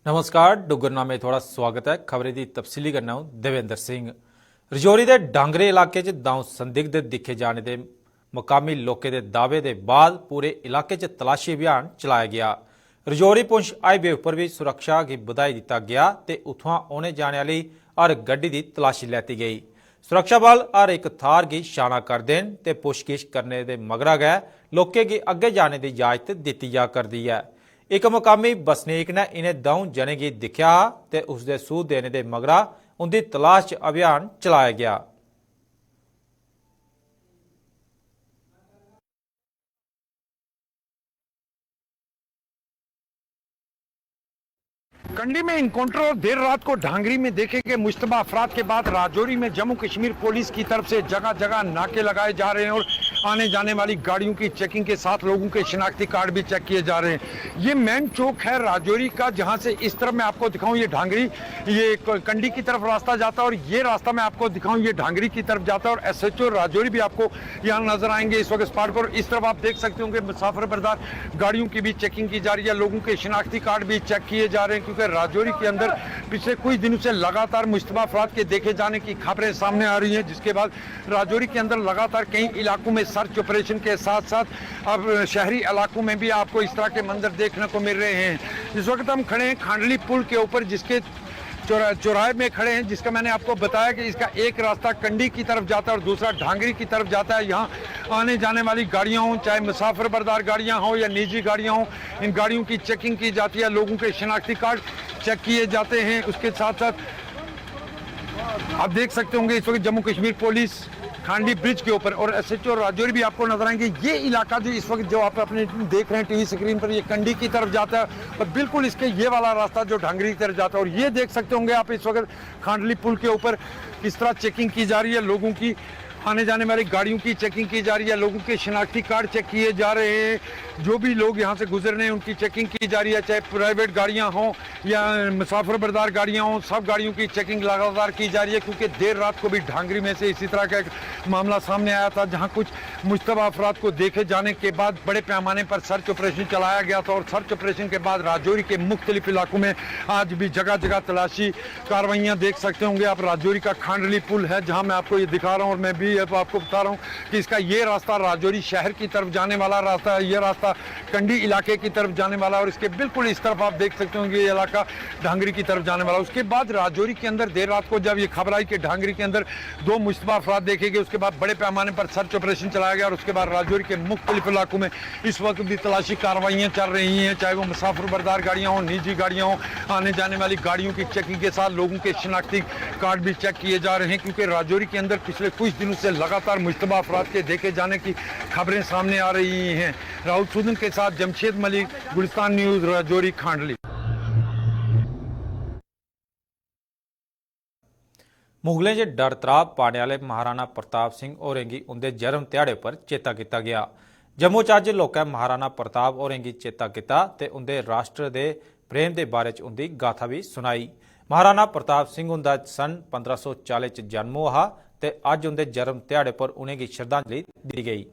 नमस्कार डुगरना में थोड़ा स्वागत है। खबरें की तफसीली करना हूं देवेंद्र सिंह। रजौरी के डांगरे इलाके च दाऊ संदिग्ध दिखे जाने के मुकामी लोगों के दावे के बाद पूरे इलाके च तलाशी अभियान चलाया गया। रजौरी पुंछ हाईवे उपर भी सुरक्षा की बधाई दिता गया ते उत्थों आने जाने वाली हर गड्डी की तलाशी लैती गई। सुरक्षा बल हर एक थार की शाना कर देन ते पुछगिछ करने के मगरा गै लोकें की अगे जाने की इजाजत दी जा करती है। एक मुकामी बसनीक ने इन्हें दौं जने की दिखा ते उसके सूह देने के मगरा उनकी तलाश अभियान चलाया गया। कंडी में इनकाउंटर और देर रात को ढांगरी में देखे गए मुश्तबा अफराद के बाद राजौरी में जम्मू कश्मीर पुलिस की तरफ से जगह जगह नाके लगाए जा रहे हैं और आने जाने वाली गाड़ियों की चेकिंग के साथ लोगों के शिनाख्ती कार्ड भी चेक किए जा रहे हैं। ये मेन चौक है राजौरी का, जहां से इस तरफ मैं आपको दिखाऊं ये ढांगरी, ये कंडी की तरफ रास्ता जाता है और ये रास्ता मैं आपको दिखाऊं ये ढांगरी की तरफ जाता है। और SHO राजौरी भी आपको यहाँ नजर आएंगे इस वक्त स्पॉट पर। इस तरफ आप देख सकते होंगे मुसाफिर बरदार गाड़ियों की भी चेकिंग की जा रही है, लोगों के शिनाख्ती कार्ड भी चेक किए जा रहे हैं, क्योंकि राजौरी के अंदर पिछले कुछ दिनों से लगातार मुश्तबा अफराद के देखे जाने की खबरें सामने आ रही हैं, जिसके बाद राजौरी के अंदर लगातार कई इलाकों में सर्च ऑपरेशन के साथ साथ अब शहरी इलाकों में भी आपको इस तरह के मंजर देखने को मिल रहे हैं। इस वक्त हम खड़े हैं खांडली पुल के ऊपर, जिसके चौराहे में खड़े हैं, जिसका मैंने आपको बताया कि इसका एक रास्ता कंडी की तरफ जाता है और दूसरा ढांगरी की तरफ जाता है। यहाँ आने जाने वाली गाड़ियाँ हों, चाहे मुसाफिर बरदार गाड़ियाँ हों या निजी गाड़ियाँ हों, इन गाड़ियों की चेकिंग की जाती है, लोगों के शिनाख्ती कार्ड चेक किए जाते हैं। उसके साथ साथ आप देख सकते होंगे इस वक्त जम्मू कश्मीर पुलिस खांडी ब्रिज के ऊपर और SHO राजौरी भी आपको नजर आएंगे। ये इलाका जो इस वक्त जो आप अपने देख रहे हैं टीवी स्क्रीन पर, ये कंडी की तरफ जाता है और बिल्कुल इसके ये वाला रास्ता जो ढांगरी की तरफ जाता है। और ये देख सकते होंगे आप इस वक्त खांडली पुल के ऊपर किस तरह चेकिंग की जा रही है, लोगों की आने जाने वाली गाड़ियों की चेकिंग की जा रही है, लोगों के शिनाख्ती कार्ड चेक किए जा रहे हैं, जो भी लोग यहाँ से गुजर रहे हैं उनकी चेकिंग की जा रही है, चाहे प्राइवेट गाड़ियाँ हों या मुसाफिर बरदार गाड़ियाँ हों, सब गाड़ियों की चेकिंग लगातार की जा रही है। क्योंकि देर रात को भी ढांगरी में से इसी तरह का एक मामला सामने आया था, जहाँ कुछ मुश्तबा अफराद को देखे जाने के बाद बड़े पैमाने पर सर्च ऑपरेशन चलाया गया था और सर्च ऑपरेशन के बाद राजौरी के मुख्तलिफ इलाकों में आज भी जगह जगह तलाशी कार्रवाइयाँ देख सकते होंगे आप। राजौरी का खांडली पुल है जहाँ मैं आपको ये दिखा रहा हूँ और मैं भी आपको बता रहा हूँ कि इसका ये रास्ता राजौरी शहर की तरफ जाने वाला रास्ता है, ये रास्ता कंडी इलाके की तरफ जाने वाला और इसके बिल्कुल इस तरफ आप देख सकते होंगे ये इलाका ढांगरी की तरफ जाने वाला। उसके बाद राजौरी के अंदर देर रात को जब ये खबर आई कि ढांगरी के अंदर 2 मुश्तबा अफराद देखे गए, उसके बाद बड़े पैमाने पर सर्च ऑपरेशन चलाया गया और उसके बाद राजौरी के मुख्तलिफ इलाकों में इस वक्त भी तलाशी कार्रवाइयाँ चल रही हैं, चाहे वो मुसाफिर बरदार गाड़ियाँ हों, निजी गाड़ियाँ हों, आने जाने वाली गाड़ियों की चेकिंग के साथ लोगों के शिनाख्ती कार्ड भी चेक किए जा रहे हैं। क्योंकि राजौरी के अंदर पिछले कुछ दिनों से लगातार मुश्तबा अफराद के देखे जाने की खबरें सामने आ रही हैं। राहुल सूदन के साथ जमशेद मलिक, गुलिस्तान न्यूज, राजौरी खांडली। मुगलें च डर त्राह पाने वाले महाराणा प्रताप सिंह होरें गी उनके जन्म दिहाड़े पर चेता किया गया। जम्मू च अज्ज लोकें महाराणा प्रताप होरें गी चेता किया ते उनके राष्ट्र के प्रेम के बारे च उनकी गाथा भी सुनाई। महाराणा प्रताप सिंह उनका सन 1540 च जन्म हुआ ते अज्ज उनके जन्म दिहाड़े पर उन्हें श्रद्धांजलि दी गई।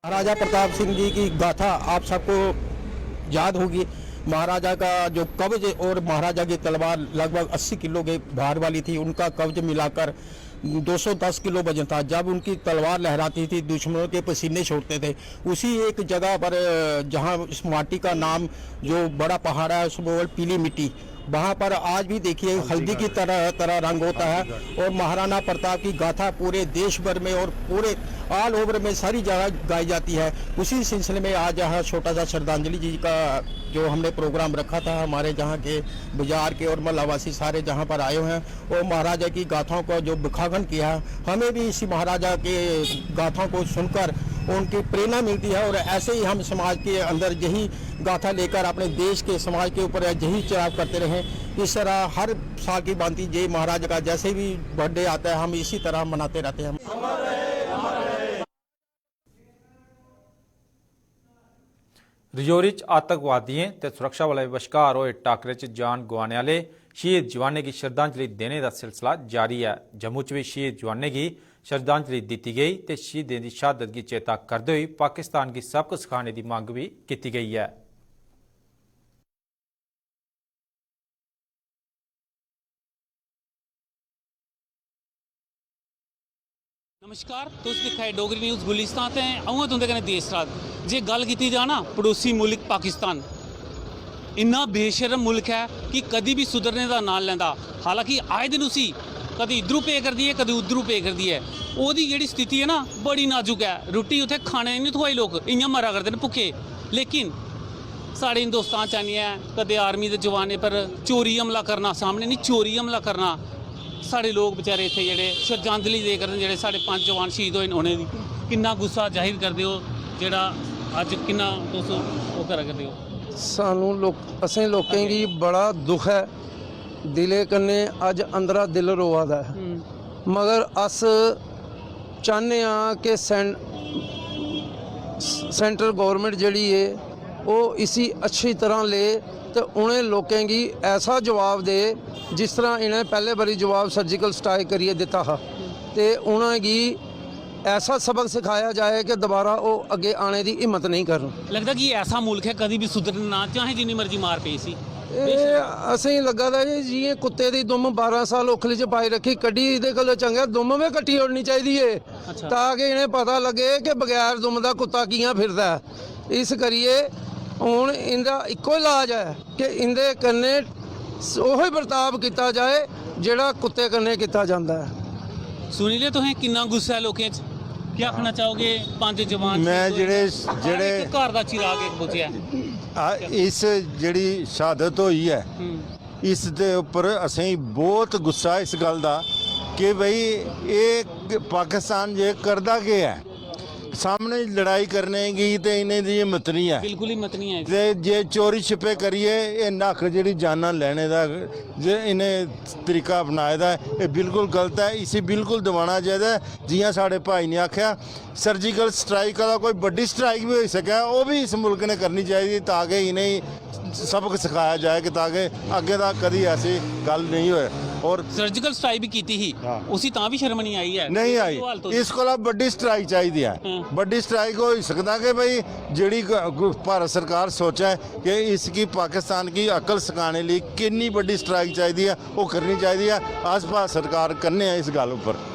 महाराजा प्रताप सिंह जी की गाथा आप सबको याद होगी। महाराजा का जो कब्ज और महाराजा की तलवार लगभग 80 किलो के भार वाली थी, उनका कब्ज मिलाकर 210 किलो वजन था। जब उनकी तलवार लहराती थी दुश्मनों के पसीने छोड़ते थे। उसी एक जगह पर जहां इस माटी का नाम जो बड़ा पहाड़ है उसमें पीली मिट्टी, वहाँ पर आज भी देखिए हल्दी की तरह रंग होता है और महाराणा प्रताप की गाथा पूरे देश भर में और पूरे ऑल ओवर में सारी जगह गाई जाती है। उसी सिलसिले में आज यहाँ छोटा सा श्रद्धांजलि जी का जो हमने प्रोग्राम रखा था, हमारे जहाँ के बाजार के और मल्लावासी सारे जहाँ पर आए हुए हैं और महाराजा की गाथाओं को जो बिखागन किया, हमें भी इसी महाराजा के गाथाओं को सुनकर उनकी प्रेरणा मिलती है। और ऐसे ही हम समाज के अंदर यही गाथा लेकर अपने देश के समाज के ऊपर यही चढ़ाव करते रहें। इस तरह हर साल की भांति जय महाराज का जैसे भी बर्थडे आता है हम इसी तरह मनाते रहते हैं। रजौरी च आतंकवादियों ते सुरक्षा बलों विचकार होए टाकरे च जान गवाने वाले शहीद जवानें की श्रद्धांजलि देने का सिलसिला जारी है। जम्मू च भी शहीद जवानें की श्रद्धांजलि दी गई तो शहीदें की शहादत की चेता करते हुए पाकिस्तान की सबक सिखाने की मांग भी की गई है। नमस्कार, तुस दिखाए डोगरी न्यूज़ गुलिस्तान ते अऊं तुंदे कन्नै देश राज। जे गल कीती जा ना पड़ोसी मुल्क पाकिस्तान, इन्ना बेशरम मुल्क है कि कभी भी सुधरने का नाम लैंदा। हालांकि आए दिन उसी कभी इधरों पे करती है कभी उधरों पे करती है। ओदी जेहड़ी स्थिति है ना बड़ी नाजुक है। रुट्टी उत्थे खाने नहीं थ्होई, लोग इ'यां मरा करदे न भुक्खे। लेकिन साढ़े हिंदुस्तान च आनियै कदे आर्मी दे जवानें पर चोरी हमला करना, सामने नहीं चोरी हमला करना। साढ़े लोग बेचारे इत्थे जेह्ड़े श्रद्धांजलि दे करदे, जेह्ड़े साढ़े 5 जवान शहीद होए उ'नें दी किन्ना गुस्सा जाहिर करदे हो, जेह्ड़ा अज्ज किन्ना तुस ओह् करा करदे हो। सानू असें लोकें गी बड़ा दुख है, दिले कन्नै अज अंदरा दिल रोआ दा है। मगर अस चाहने कि सेंट्रल गौरमेंट जिहड़ी है वो इसी अच्छी तरह ले तो उन्हें लोकें गी ऐसा जवाब दे जिस तरह इन्हें पहले बारी जवाब सर्जिकल स्ट्राइक करिए दिता हा, तो उन्हेंगी ऐसा सबक सिखाया जाए कि दोबारा वो अगे आने की हिम्मत नहीं करन। लगता कि ऐसा मुल्क है कभी भी सुधरना ना चाहे जिन्नी मर्जी मार पई सी। असें लगा दा जी जि'यां कुत्ते दी दुम 12 साल उखली च पाई रखी, कड्ढी इहदे कोला चंगा दुम में कट्टी ओड़नी चाहिए है ताकि इन्हें पता लगे कि बगैर दुम दा कुत्ता कि'यां फिरदा है। इस करिए हुण इंदा इक्को इलाज है कि इंदे कन्नै ओही बर्ताव किया जाए जिहड़ा कुत्ते कन्नै किया जाता है। सुनी ले तुसें किन्ना गुस्सा है लोकें च, क्या आखना चाहोगे? 5 जवान मैं जेह्ड़े घर दा चिराग इक बुझिया इस जेह्ड़ी शहादत होई है इस दे उप्पर असें बहुत गुस्सा इस गल दा कि भाई ये पाकिस्तान जे करदा केह् है, सामने लड़ाई करने की तो इन्हें दी हिम्मत नहीं है, बिल्कुल हिम्मत नहीं है। ते जे चोरी छिपे करिए ये नक्क जेह्ड़ी जाना लैने दा जे इन्हें तरीका अपनाए दा ये बिल्कुल गलत है। इसी बिल्कुल दबाना चाहिए। जियां साढ़े भाई ने आख्या सर्जिकल स्ट्राइक का कोई बड़ी स्ट्राइक भी हो सके वो भी इस मुल्क ने करनी चाहिए ताकि इन्हें सबक सिखाया जाए कि ताकि अगे दा कभी ऐसी गल नहीं होए। और सर्जिकल स्ट्राइक भी की ही उसी तां भी शर्म नहीं आई है, नहीं आई। इस कोला बड़ी स्ट्राइक चाहिए है, बड़ी स्ट्राइक हो सकता कि भाई जिहड़ी भारत सरकार सोचा है कि इसकी पाकिस्तान की अकल सिखाने लिए कितनी बड़ी स्ट्राइक चाहिए है वो करनी चाहिए है। आस पास सरकार करने इस गल उपर।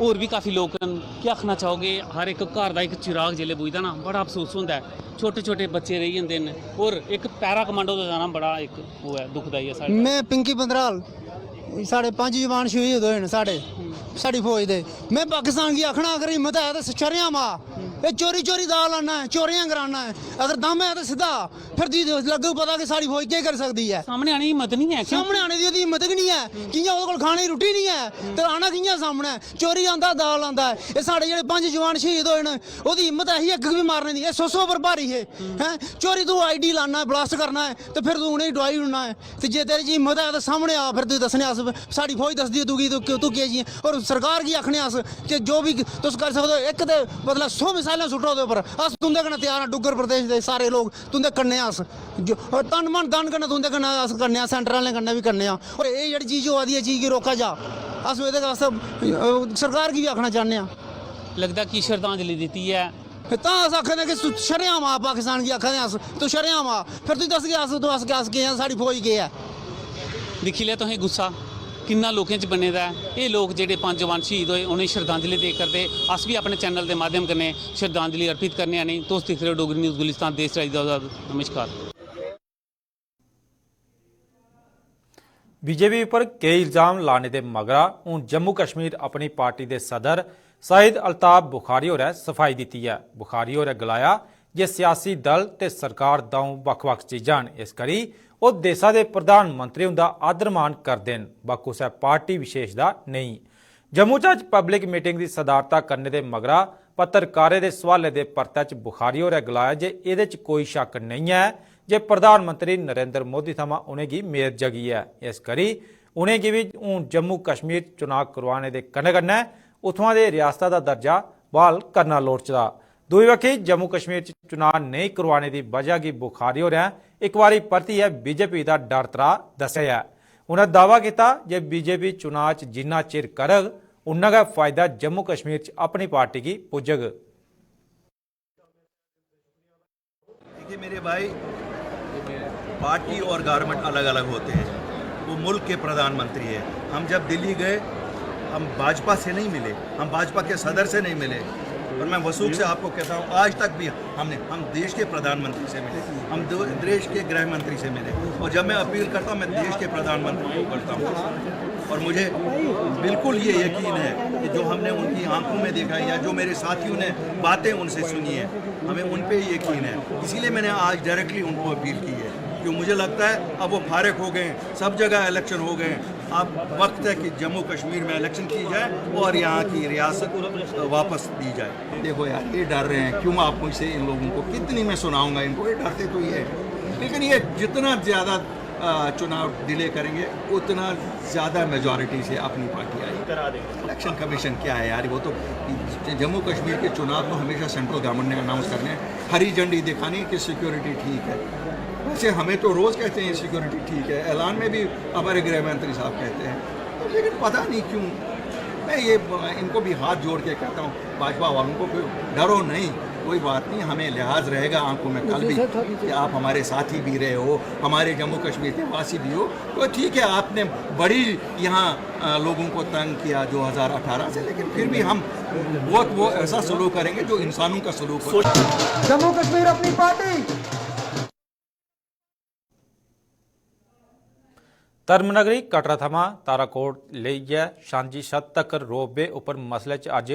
और भी काफ़ी लोग क्या आखना चाहोगे? हर एक घर का एक चिराग जिले बुझदा ना बड़ा अफसोस होता है। छोटे छोटे बच्चे रही जाते हैं और एक पैरा कमांडो का जाना बड़ा एक वो है दुखदाई है। मैं पिंकी बंदराल, साढ़े 5 जवान शहीद होए न साड़ी फौज दे। मैं पाकिस्तान की आखना अगर हिम्मत है तो शरेआम आ, ये चोरी चोरी दाल आना है, चोरियां कराना है। अगर दम है तो सीधा फिर लगू पता कि साड़ी फौज क्या कर सकती है। सामने आने की हिम्मत नहीं है, सामने आने की हिम्मत ही नहीं है। कियां ओहदे कोल खाने की रुट्टी नहीं है तो आना कियां सामने? चोरी आंदा दाल आंदा है। ये साढ़े जेह्ड़े 5 जवान शहीद होए न ओहदी हिम्मत है ही अग्ग भी मारने दी। 100 पर भारी है हैं। चोरी तू आईडी लाना है, ब्लास्ट करना है तो फिर तू उनेंगी डुआई उड़ना है। तो जे तेरी हिम्मत है तो सामने आ, फिर तू दसने अस साड़ी फौज दसदी है तू केह् जी। और सरकार की आखने अस कि जो भी तुस कर सकदे हो एक ते मतलब 100 मिसाइलां सुट्टो ओहदे उप्पर। अस तुंदे कन्नै तैयार आं, डुग्गर प्रदेश दे सारे लोग तुंदे कन्नै अस जो तन मन धन कन्नै तुंदे कन्नै अस करने आं, सेंटर आह्लें कन्नै भी करने आं। और एह् जेह्ड़ी चीज़ होआ दी है चीज़ गी रोका जा। अस एह्दे आस्तै सरकार गी भी आखना चाहने आं। लगदा कि श्रद्धांजलि दित्ती है तां अस आखने कि शरेआम आ पाकिस्तान गी आखने अस तू शरेआम आ, फिर तू दस के अस केह् साढ़ी फौज केह् है। दिक्खी लिया तुसें गुस्सा किन्ना लोकें च बने दा है। ये लोग जेह्ड़े 5 जवान शहीद होए उन्हें श्रद्धांजलि दे करदे अस भी अपने चैनल के माध्यम कन्नै श्रद्धांजलि अर्पित करने आनी। तुस दिख रहे हो डोगरी न्यूज़ गुलिस्तान, देश राज दा आज़ाद। नमस्कार। बीजेपी पर कई इल्जाम लाने के मगरा हूँ जम्मू कश्मीर अपनी पार्टी के सदर सईद अल्ताफ बुखारी होरें सफाई दी है। बुखारी होरें गलाया जे सियासी दल ते सरकार दौं बक्ख-बक्ख चीज़ां न, इस करी वो देशा के प्रधानमंत्री उनका आदर मान करते हैं, बाकी कुसै पार्टी विशेष का नहीं। जम्मू च अज पब्लिक मीटिंग की सदारता करने के मगरा पत्रकारें के सवाले के परते च बुखारी होरें गलाया जे इहदे च कोई शक नहीं है जे प्रधानमंत्री नरेंद्र मोदी थमां उनेंगी मेद जगी है। इस करी उनेंगी भी हूँ जम्मू कश्मीर चुनाव करवाने के कन्नै कन्नै उत्थुआं दे रियासत का दर्जा बहाल करना लोड़चदा। दूई बक्खी जम्मू कश्मीर च चुनाव नहीं करवाने की वजह की बुखारी होरें एक बारी परतियै बीजेपी का डर त्राह दस्सेआ। उन्हें दावा किया जे बीजेपी चुनाव च जिन्ना चिर करग उन्ना गै फायदा जम्मू कश्मीर च अपनी पार्टी की पुजग। देखिए मेरे भाई, पार्टी और गवर्नमेंट अलग अलग होते हैं। वो मुल्क के प्रधानमंत्री है। हम जब दिल्ली गए हम भाजपा से नहीं मिले, हम भाजपा के सदर से नहीं मिले, और मैं वसूख से आपको कहता हूँ आज तक भी हम देश के प्रधानमंत्री से मिले, हम देश के गृह मंत्री से मिले, और जब मैं अपील करता हूँ मैं देश के प्रधानमंत्री को करता हूँ। और मुझे बिल्कुल ये यकीन है कि जो हमने उनकी आंखों में देखा है या जो मेरे साथियों ने बातें उनसे सुनी है, हमें उन पे ही यकीन है। इसीलिए मैंने आज डायरेक्टली उनको अपील की है, क्योंकि मुझे लगता है अब वो फारिग हो गए, सब जगह इलेक्शन हो गए, अब वक्त है कि जम्मू कश्मीर में इलेक्शन की जाए और यहाँ की रियासत वापस दी जाए। देखो यार, ये डर रहे हैं, क्यों आप मुझसे इन लोगों को कितनी मैं सुनाऊंगा इनको, ये डरते तो ये है। लेकिन ये जितना ज़्यादा चुनाव डिले करेंगे उतना ज़्यादा मेजॉरिटी से अपनी पार्टी आई करा देंगे। इलेक्शन कमीशन क्या है यार, वो तो जम्मू कश्मीर के चुनाव तो हमेशा सेंट्रल गवर्नमेंट ने अनाउंस करने हैं, हरी झंडी दिखानी कि सिक्योरिटी ठीक है। वैसे हमें तो रोज़ कहते हैं सिक्योरिटी ठीक है, ऐलान में भी हमारे गृह मंत्री साहब कहते हैं, लेकिन पता नहीं क्यों। मैं ये इनको भी हाथ जोड़ के कहता हूँ, भाजपा वालों को डरो नहीं, कोई बात नहीं, हमें लिहाज रहेगा आंखों में कल भी कि आप हमारे साथी भी रहे हो, हमारे जम्मू कश्मीर के वासी भी हो, तो ठीक है आपने बड़ी यहाँ लोगों को तंग किया 2018 से, लेकिन फिर भी हम वो ऐसा सलूक करेंगे जो इंसानों का सलूक हो। जम्मू कश्मीर अपनी पार्टी। धर्मनगरी कटरा थमां ताराकोट लेइयै सांझी छत तक रोपवे उपर मसले च अज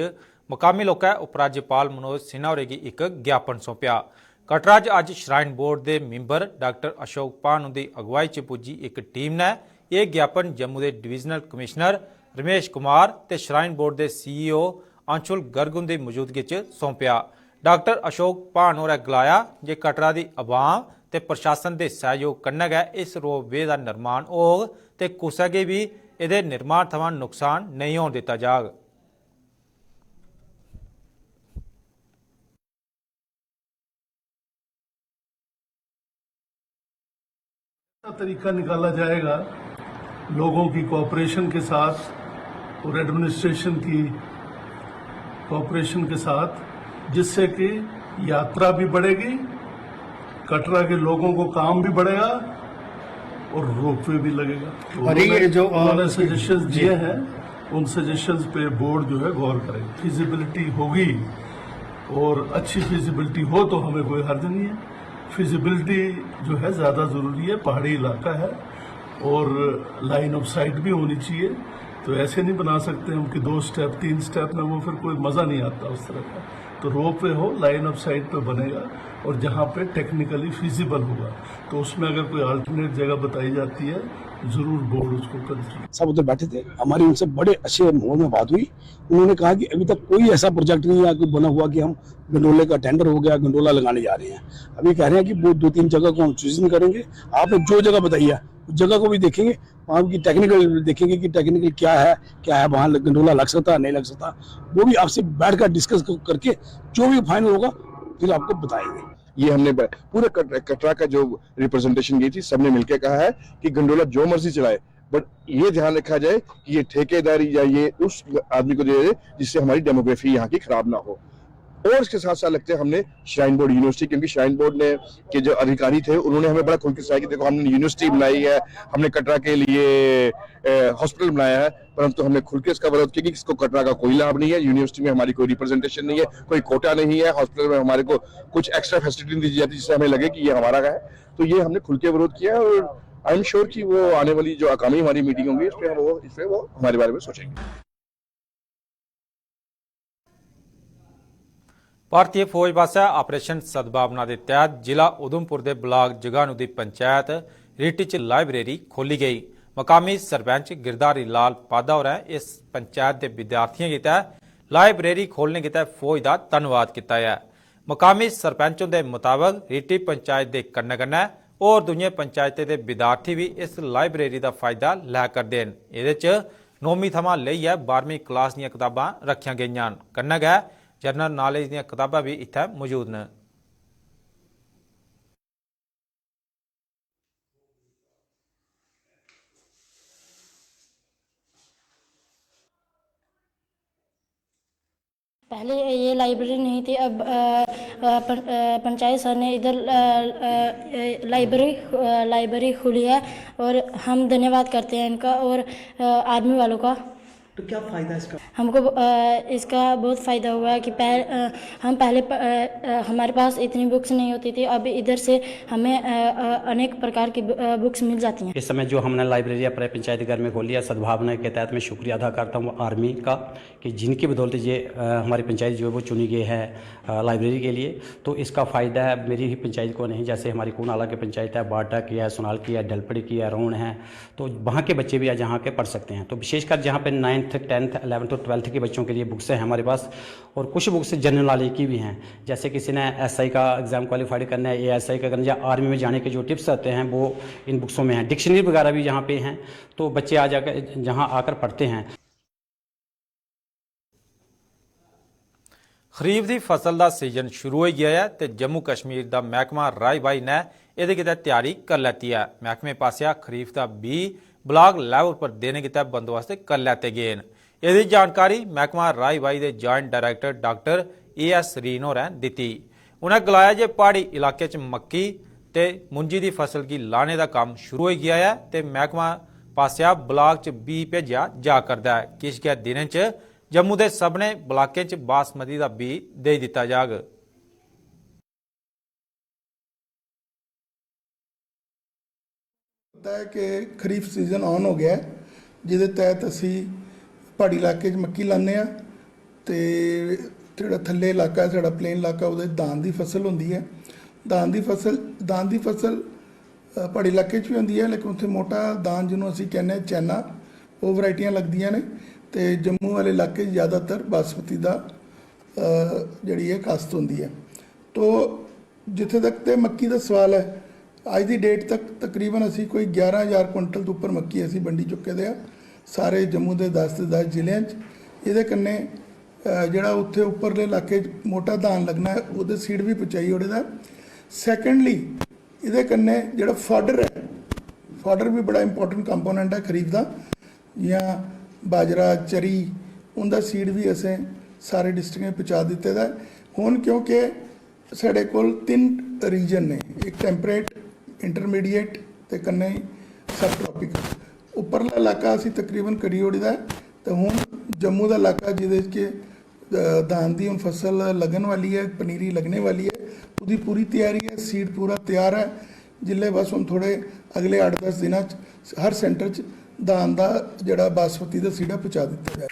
मुकामी लोकें उपराज्यपाल मनोज सिन्हा होरें गी इक ज्ञापन सौंपया। कटरा च अज श्राइन बोर्ड के मैंबर डॉक्टर अशोक पान उंदी अगवाई च पुज्जी एक टीम ने यह ज्ञापन जम्मू के डिवीजनल कमिश्नर रमेश कुमार ते श्राइन बोर्ड के CEO अंशुल गर्ग उंदी मौजूदगी च सौंपया। डॉक्टर अशोक पान होरें गलाया जे कटरा की आवाम ते प्रशासन के सहयोग कन्नै गै इस रोपवे का निर्माण होग ते कुसै गी भी इहदे निर्माण थमां नुकसान नहीं होन दिता जाग। तरीका निकाला जाएगा लोगों की कोऑपरेशन के साथ और एडमिनिस्ट्रेशन की कोऑपरेशन के साथ, जिससे कि यात्रा भी बढ़ेगी, कटरा के लोगों को काम भी बढ़ेगा और रोपवे भी लगेगा। और ये जो उन्होंने सजेशंस दिए हैं उन सजेशंस पे बोर्ड जो है गौर करेगा। फिजिबिलिटी होगी और अच्छी फिजिबिलिटी हो तो हमें कोई हर्ज नहीं है। फिजिबिलिटी जो है ज़्यादा ज़रूरी है, पहाड़ी इलाका है और लाइन ऑफ साइट भी होनी चाहिए। तो ऐसे नहीं बना सकते हम कि 2 स्टेप 3 स्टेप में, वो फिर कोई मज़ा नहीं आता उस तरह का। तो रोपवे हो, लाइन ऑफ साइट पे बनेगा और जहाँ पे टेक्निकली फिजिबल होगा तो उसमें अगर कोई अल्टरनेट जगह बताई जाती है जरूर बोर्ड उसको कंसिडर। सब उधर बैठे थे, हमारी उनसे बड़े अच्छे माहौल में बात हुई। उन्होंने कहा कि अभी तक कोई ऐसा प्रोजेक्ट नहीं है बना हुआ कि हम गंडोले का टेंडर हो गया, गंडोला लगाने जा रहे हैं। अभी कह रहे हैं कि वो 2-3 जगह को हम चूजन करेंगे। आपने जो जगह बताई है उस जगह को भी देखेंगे, वहाँ की टेक्निकल देखेंगे कि टेक्निकल क्या है वहाँ गंडोला लग सकता है नहीं लग सकता, वो भी आपसे बैठकर डिस्कस करके जो भी फाइनल होगा फिर आपको बताएंगे। ये हमने पूरे कटरा का जो रिप्रेजेंटेशन की थी, सबने मिलकर कहा है कि गंडोला जो मर्जी चलाए, बट ये ध्यान रखा जाए कि ये ठेकेदारी या ये उस आदमी को दे जिससे हमारी डेमोग्राफी यहाँ की खराब ना हो। और इसके साथ साथ लगते हैं हमने श्राइन बोर्ड यूनिवर्सिटी, क्योंकि श्राइन बोर्ड ने के जो अधिकारी थे उन्होंने हमें बड़ा खुल के बताया कि देखो हमने यूनिवर्सिटी बनाई है, हमने कटरा के लिए हॉस्पिटल बनाया है, परंतु हमने खुल के इसका विरोध किया कि इसको कटरा का कोई लाभ नहीं है, यूनिवर्सिटी में हमारी कोई रिप्रेजेंटेशन नहीं है, कोई कोटा नहीं है, हॉस्पिटल में हमारे को कुछ एक्स्ट्रा फैसिलिटी दी जाती जिससे हमें लगे कि ये हमारा है। तो ये हमने खुल के विरोध किया और आई एम श्योर कि वो आने वाली जो आगामी हमारी मीटिंग होंगी इस पे वो हमारे बारे में सोचेंगे। भारतीय फौज पास्सेआ ऑपरेशन सद्भावना के तहत जिला उधमपुर के ब्लाक जगानू की पंचायत रीटी च लाइब्रेरी खोली गई। मकामी सरपंच गिरधारी लाल पादा होरें इस पंचायत के विद्यार्थियों गितै लाइब्रेरी खोलने गितै फौज का धन्नवाद किया है। मकामी सरपंचों के मुताबक रीटी पंचायत के कन्नै कन्नै और दूसरी पंचायतें के विद्यार्थी भी इस लाइब्रेरी का फायदा लै करदे न। इहदे च 9वीं थमां लेइयै 12वीं क्लास दीयां किताबां रखियां गईयां न। कन्नै गै जनरल नॉलेज दीयां किताबां भी इत्थै मौजूद न। पहले ये लाइब्रेरी नहीं थी, अब पंचायत सर ने इधर लाइब्रेरी खोली है और हम धन्यवाद करते हैं इनका और आर्मी वालों का। तो क्या फ़ायदा इसका? हमको इसका बहुत फ़ायदा हुआ है कि हम पहले हमारे पास इतनी बुक्स नहीं होती थी, अब इधर से हमें अनेक प्रकार की बुक्स मिल जाती हैं। इस समय जो हमने लाइब्रेरी अपने पंचायत घर में खोली है, सद्भावना के तहत मैं शुक्रिया अदा करता हूँ आर्मी का कि जिनकी बदौलत ये हमारी पंचायत जो है वो चुनी गई है लाइब्रेरी के लिए। तो इसका फ़ायदा है मेरी ही पंचायत को नहीं, जैसे हमारी कूनाला की पंचायत है, बाटा की है, सोनाल की है, डलपड़ी की है, रोण है, तो वहाँ के बच्चे भी आज यहाँ के पढ़ सकते हैं। तो विशेषकर जहाँ पे 9th 10th 11th और 12th के बच्चों के लिए बुक्स हैं हमारे पास, और कुछ बुक्स जनरल नॉलेज की भी हैं। जैसे किसी ने एसआई का एग्ज़ाम क्वालिफाइड करना है, एएसआई का करना है, या आर्मी में जाने के जो टिप्स आते हैं वो इन बुक्सों में हैं। डिक्शनरी वगैरह भी यहाँ पे हैं, तो बच्चे आ जाकर जहाँ आकर पढ़ते हैं। खरीफ की फसल का सीजन शुरू हो गया है तो जम्मू कश्मीर का महकमा राई बाई ने ये कितने तैयारी कर लेती है। महकमे पासिया खरीफ का बी ब्लॉक लैवल पर देने कितने बंदोबस्त कर लेते गए हैं। इसकी जानकारी महकमा राई बाई के जॉइंट डायरैक्टर डॉक्टर AS रीन होरें दी। उन्हें गलाया जे पहाड़ी इलाके च मक्की ते मुंजी की फसल की लाने का काम शुरू हो गया है तो महकमा पासिया ब्लॉक च बी भेजा जा करता है। किश गै दिनें च जम्मू के सबने ब्लाकों च बासमती का बी दे दिता जाग। पता है कि खरीफ सीजन ऑन हो गया है, जिहदे तहत असी पहाड़ी इलाके मक्की लाने आ ते जिहड़ा थल्ले इलाका है साडा प्लेन इलाका उहदे धान की फसल होंदी है। धान की फसल पहाड़ी इलाके भी होंदी है, लेकिन उत्थे मोटा धान जिन्होंने असी कहने चैना वो वैरायटियां लगदियां ने। तो जम्मू वाले इलाके ज़्यादातर बासमती का जी है काश्त होंदी है। तो जिथे तक तो मक्की का सवाल है, अज की डेट तक तकरीबन असी कोई 11,000 कुंटल तो उपर मक्की असी वंडी चुके दे सारे जम्मू के 10 जिलों। ये कन्ने जिहड़ा उत्थे उपरले इलाके मोटा धान लगना है वो सीड भी पहुँचाई ओड़े दा। सैकेंडली ये कन्ने जिहड़ा फॉडर है, फॉडर भी बड़ा इंपॉर्टेंट कंपोनेंट है खरीफ का, या बाजरा चरी उनका सीड भी असें सारे डिस्ट्रिक्ट में पहुँचा दिते दा। हुण क्योंकि साढ़े कोल 3 रीजन ने, एक टैंपरेट, इंटरमीडिएट ते कन्ने सब ट्रॉपिकल। उपरला इलाका असी तकरीबन करी ओड़ी दा। तो हुण जम्मू का इलाका जिहदे कि धान की हुण फसल लगन वाली है, पनीरी लगने वाली है, उसकी पूरी तैयारी है, सीड पूरा तैयार है। जिले बस हुण थोड़े अगले 8-10 दिनों हर सेंटर च धान का जिहड़ा बासमती का सीडा पहुँचा दिता जाए।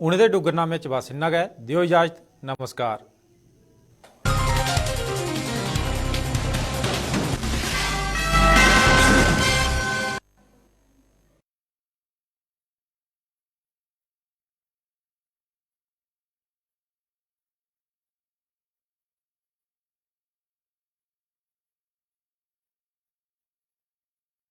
उन्हें डुगरनामे च बस इन्ना गै। दियो इजाजत, नमस्कार।